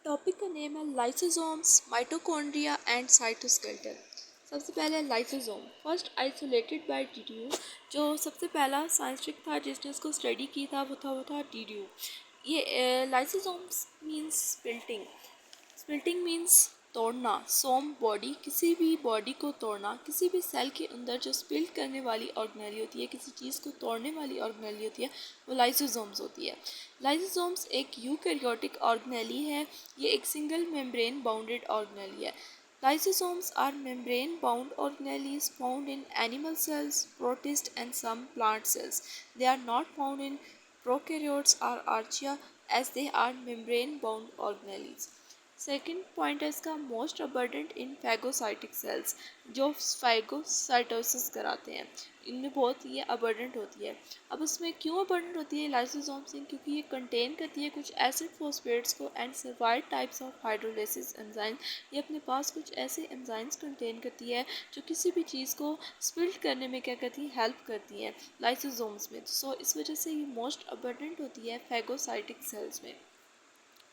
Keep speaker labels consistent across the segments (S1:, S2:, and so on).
S1: Topic का name है lysosomes, mitochondria and cytoskeleton. सबसे पहले lysosome, first isolated by de Duve. जो सबसे पहला साइंटिस्ट था जिसने इसको स्टडी की था वो था डीडीयू। ये lysosomes means splitting. Splitting means तोड़ना। सोम बॉडी, किसी भी बॉडी को तोड़ना। किसी भी सेल के अंदर जो स्प्लिट करने वाली ऑर्गेनेली होती है, किसी चीज़ को तोड़ने वाली ऑर्गेनेली होती है, वो लाइसोसोम्स होती है। लाइसोसोम्स एक यूकैरियोटिक ऑर्गेनेली है। ये एक सिंगल मेम्ब्रेन बाउंडेड ऑर्गेनेली है। Lysosomes are membrane-bound organelles found in animal cells, protists, and some plant cells. They are not found in prokaryotes or archaea as they are membrane-bound organelles. Second point है इसका, most अबर्डेंट इन phagocytic cells, जो phagocytosis कराते हैं, इनमें बहुत ये अबर्डेंट होती है। अब उसमें क्यों अबर्डेंट होती है लाइसोसोम्स में? क्योंकि ये कंटेन करती है कुछ एसिड फॉस्फेट्स को and several types of hydrolysis enzyme. ये अपने पास कुछ ऐसे एंजाइम्स कंटेन करती है जो किसी भी चीज़ को स्प्लिट करने में क्या करती है, हेल्प करती है लाइसोसोम्स में। सो इस वजह से ये मोस्ट अबर्डेंट होती है फैगोसाइटिक सेल्स में।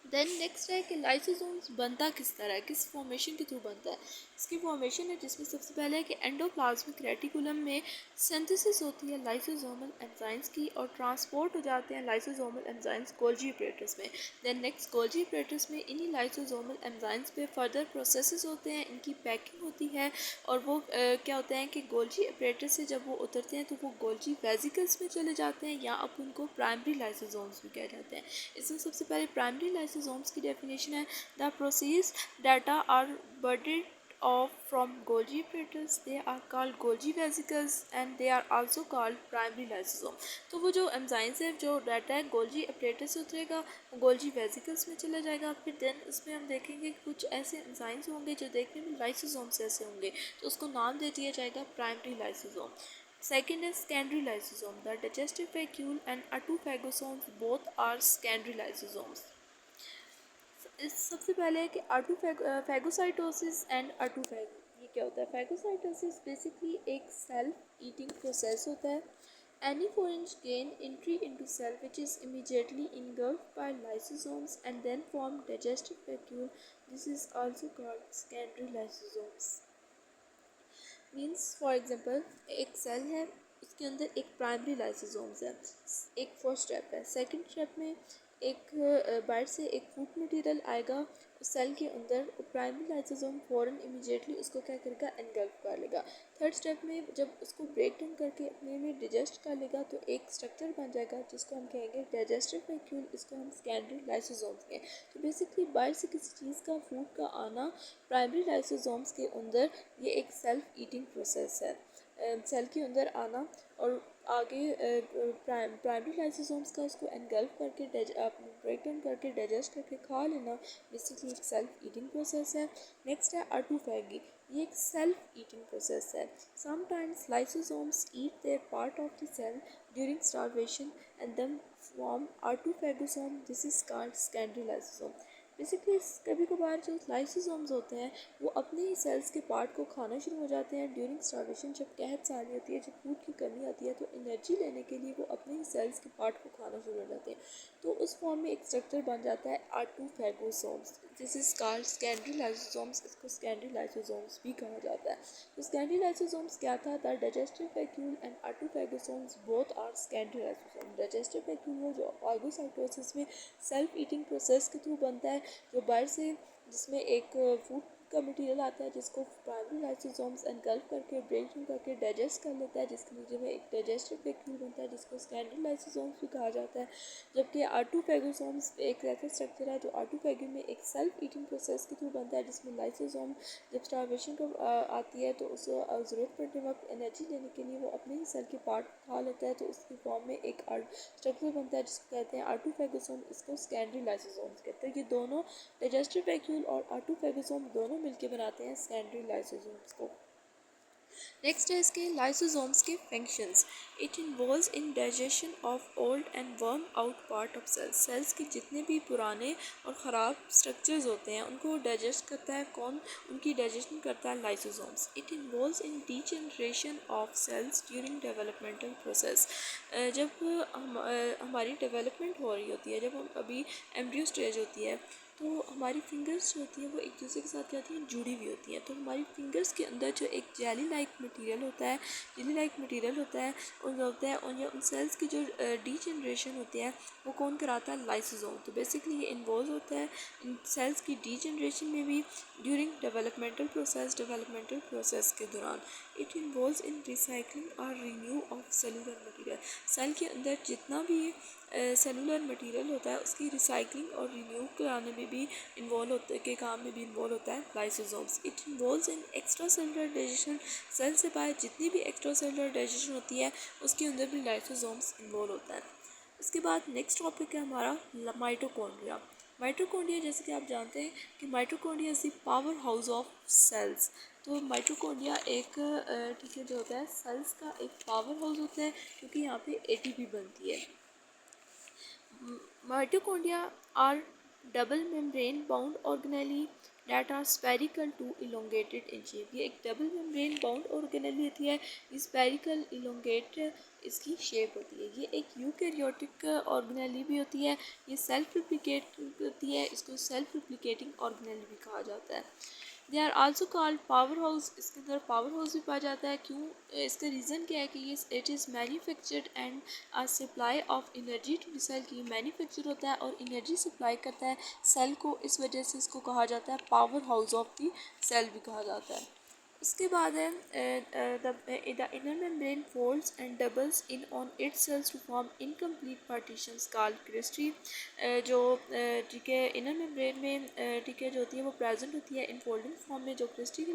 S1: देन नेक्स्ट है कि लाइसोसोम्स बनता किस तरह है, किस फॉर्मेशन के थ्रू बनता है। इसकी फॉर्मेशन है जिसमें सबसे पहले है कि एंडोप्लाज्मिक रेटिकुलम में सिंथेसिस होती है लाइसोसोमल एंजाइम्स की और ट्रांसपोर्ट हो जाते हैं लाइसोसोमल एंजाइम्स गोल्जी अपरेटस में। देन नेक्स्ट गोल्जी अपरेटस में इन्हीं लाइसोसोमल एंजाइम्स पे फर्दर प्रोसेसेस होते हैं, इनकी पैकिंग होती है और वो क्या होता है कि गोल्जी अपरेटस से जब वो उतरते हैं तो वो गोल्जी वेजिकल्स में चले जाते हैं, या अब उनको प्राइमरी लाइसोसोम्स भी कह जाते हैं। इसमें सबसे पहले प्राइमरी लाइसोसोम्स की डेफिनेशन है, the process data are budded off from Golgi apparatus, they are called Golgi vesicles and they are also called primary lysosome। तो वो जो एंजाइम्स है, जो डाटा है गोल्जी अपरेटस से उतरेगा, वो गोल्जी वेसिकल्स में चला जाएगा। फिर देन उसमें हम देखेंगे कुछ ऐसे एंजाइम्स होंगे जो देखने में लाइसोसोम जैसे होंगे, तो उसको नाम दे दिया जाएगा primary lysosome. Second is secondary lysosome. The digestive vacuole and autophagosomes both are secondary lysosomes। इस सबसे पहले है कि फैगोसाइटोसिस एंड ऑटोफैग। ये क्या होता है? फैगोसाइटोसिस बेसिकली एक सेल्फ ईटिंग प्रोसेस होता है। Any foreign gain entry into cell which is immediately engulfed by lysosomes and then form digestive vacuole. This is also called secondary lysosomes। Means for example एक cell है, उसके अंदर एक primary lysosomes है, एक first step है। Second step में एक बाहर से एक फूड मटेरियल आएगा उस सेल के अंदर, प्राइमरी लाइसोसोम फ़ौरन इमीडिएटली उसको क्या करेगा, एनगल्फ कर लेगा। थर्ड स्टेप में जब उसको ब्रेक डाउन करके अपने में डिजेस्ट कर लेगा तो एक स्ट्रक्चर बन जाएगा जिसको हम कहेंगे डाइजेस्टिव वैक्यूल, इसको हम सेकेंडरी लाइसोसोम्स कहें। तो बेसिकली बाहर से किसी चीज़ का फूड का आना प्राइमरी लाइसोसोम्स के अंदर, ये एक सेल्फ ईटिंग प्रोसेस है। सेल के अंदर आना और आगे प्राइमरी लाइसोसोम्स का इसको एनगल्फ करके ब्रेक डाउन करके डाइजेस्ट करके खा लेना, बेसिकली एक सेल्फ ईटिंग प्रोसेस है। नेक्स्ट है ऑटोफैगी। ये एक सेल्फ ईटिंग प्रोसेस है। Sometimes lysosomes eat their part of the cell during starvation and then form autophagosome. This is called secondary lysosome. Basically कभी कभार जो लाइसोसोम्स होते हैं वो अपने ही सेल्स के पार्ट को खाना शुरू हो जाते हैं ड्यूरिंग स्टार्वेशन। जब कहत सारी होती है, जब फूड की कमी आती है, तो एनर्जी लेने के लिए वो अपने ही सेल्स के पार्ट को खाना शुरू हो जाते हैं। तो उस फॉर्म में एक स्ट्रक्चर बन जाता है autophagosomes. This is called secondary lysosomes. इसको सेकेंडरी लाइसोसोम्स भी कहा जाता है। तो सेकेंडरी लाइसोसोम्स क्या था? The digestive vacuole and autophagosomes both are secondary lysosome. Digestive vacuole वो जो फागोसाइटोसिस में सेल्फ ईटिंग प्रोसेस के थ्रू बनता है, जो बाहर से जिसमें एक फूड का मटेरियल आता है जिसको प्राइमरी लाइसोसोम्स एनगल्फ करके ब्रेक डाउन करके डाइजेस्ट कर लेता है, जिसके नीचे में एक डाइजेस्टिव वैक्यूल बनता है जिसको सेकेंडरी लाइसोसोम्स भी कहा जाता है। जबकि ऑटोफैगोसोम्स एक ऐसा स्ट्रक्चर है जो ऑटोफैगी में एक सेल्फ ईटिंग प्रोसेस के थ्रू बनता है, जिसमें लाइसोसोम जब स्टार्वेशन को आती है तो उसे ज़रूरत पड़ने वक्त एनर्जी लेने के लिए वो अपने ही सेल के पार्ट खा लेता है, तो उसकी फॉर्म में एक स्ट्रक्चर बनता है जिसको कहते हैं ऑटोफैगोसोम। इसको सेकेंडरी लाइसोसोम्स कहते हैं। ये दोनों डाइजेस्टिव वैक्यूल और ऑटोफैगोसोम दोनों मिलकर बनाते हैं सेकेंडरी लाइसोसोम्स को। नेक्स्ट है इसके लाइसोसोम्स के functions. It involves in digestion of old and worn out part of cells. Cells के जितने भी पुराने और ख़राब स्ट्रक्चर्स होते हैं उनको डाइजेस्ट करता है कौन? उनकी डाइजेशन करता है lysosomes. It involves in degeneration of cells during developmental process. जब हमारी डेवलपमेंट हो रही होती है, जब हम अभी एम्ब्रियो स्टेज होती है, तो हमारी फिंगर्स जो होती हैं वो एक दूसरे के साथ क्या होती हैं, जुड़ी हुई होती हैं। तो हमारी फिंगर्स के अंदर जो एक जेली लाइक मटेरियल होता है, और उन सेल्स की जो डीजनरेशन होती है वो कौन कराता है, लाइसोसोम। तो बेसिकली ये इन्वॉल्व होता है इन सेल्स की डीजनरेशन में भी ड्यूरिंग डेवलपमेंटल प्रोसेस के दौरान। इट इन्वॉल्व इन रिसाइकलिंग और renew of cellular material. Cell के अंदर जितना भी सेलुलर मटेरियल होता है उसकी रिसाइकलिंग और रिन्यू कराने में भी इन्वॉल्व होता है, के काम में भी इन्वॉल्व होता है lysosomes. It involves in extra cellular digestion. Cell से बाहर जितनी भी एक्स्ट्रा सेलुलर डाइजेशन होती है उसके अंदर भी लाइसोसोम्स इन्वॉल्व होता है। उसके बाद नेक्स्ट टॉपिक है हमारा माइटोकॉन्ड्रिया। माइटोकॉन्ड्रिया, जैसे कि आप जानते हैं कि mitochondria is the power house of cells. तो माइटोकॉन्ड्रिया एक ठीक है जो होता है सेल्स का एक पावर हाउस होता है, क्योंकि यहाँ पे एटीपी बनती है। Mitochondria are double membrane bound organelle that are spherical to elongated in shape। ये एक डबल मेम्ब्रेन बाउंड ऑर्गेनेली होती है, स्पेरिकल इलोंगेट इसकी शेप होती है। ये एक यूकैरियोटिक ऑर्गेनेली भी होती है, ये सेल्फ रिप्लिकेट होती है, इसको सेल्फ रिप्लिकेटिंग ऑर्गेनेली भी कहा जाता है। They are also called power house. इसके अंदर पावर हाउस भी पाया जाता है। क्यों, इसका रीज़न क्या है कि ये it is manufactured and uh supply of energy to the cell. की मैन्युफैक्चर होता है और एनर्जी सप्लाई करता है सेल को, इस वजह से इसको कहा जाता है power house of the cell भी कहा जाता है। उसके बाद है the inner membrane folds and doubles in on its cells to form incomplete partitions called cristae. जो ठीक है इनर मेम्ब्रेन में ठीक है जो होती है वो प्रेजेंट होती है इन फोल्डिंग फॉर्म में, जो क्रिस्टी